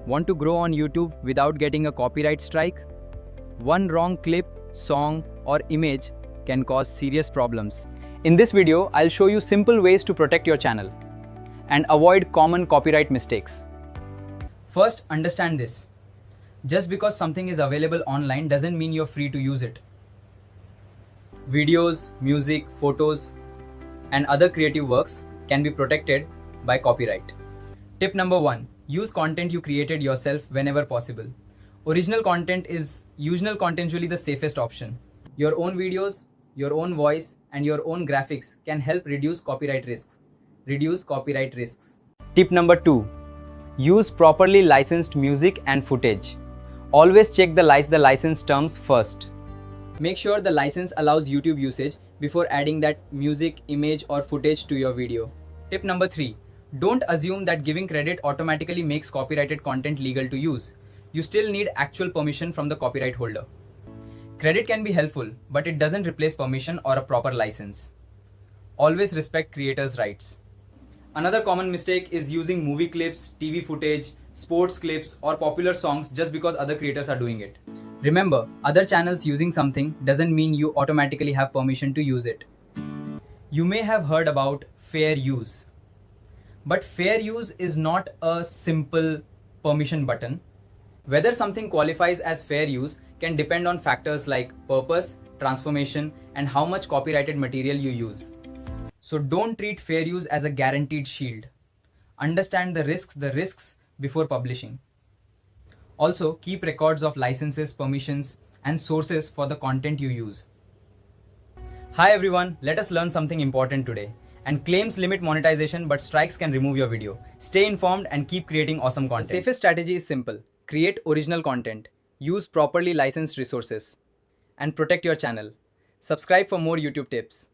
Want to grow on YouTube without getting a copyright strike? One wrong clip, song, or image can cause serious problems. In this video, I'll show you simple ways to protect your channel and avoid common copyright mistakes. First, understand this. Just because something is available online doesn't mean you're free to use it. Videos, music, photos, and other creative works can be protected by copyright. Tip number 1. Use content you created yourself whenever possible. Original content is usually the safest option. Your own videos, your own voice, and your own graphics can help reduce copyright risks. Tip number 2. Use properly licensed music and footage. Always check the license terms first. Make sure the license allows YouTube usage before adding that music, image, or footage to your video. Tip number 3. Don't assume that giving credit automatically makes copyrighted content legal to use. You still need actual permission from the copyright holder. Credit can be helpful, but it doesn't replace permission or a proper license. Always respect creators' rights. Another common mistake is using movie clips, TV footage, sports clips, or popular songs just because other creators are doing it. Remember, other channels using something doesn't mean you automatically have permission to use it. You may have heard about fair use. But fair use is not a simple permission button. Whether something qualifies as fair use can depend on factors like purpose, transformation, and how much copyrighted material you use. So don't treat fair use as a guaranteed shield. Understand the risks before publishing. Also, keep records of licenses, permissions, and sources for the content you use. Hi everyone, let us learn something important today. And claims limit monetization, but strikes can remove your video. Stay informed and keep creating awesome content. The safest strategy is simple. Create original content, use properly licensed resources, and protect your channel. Subscribe for more YouTube tips.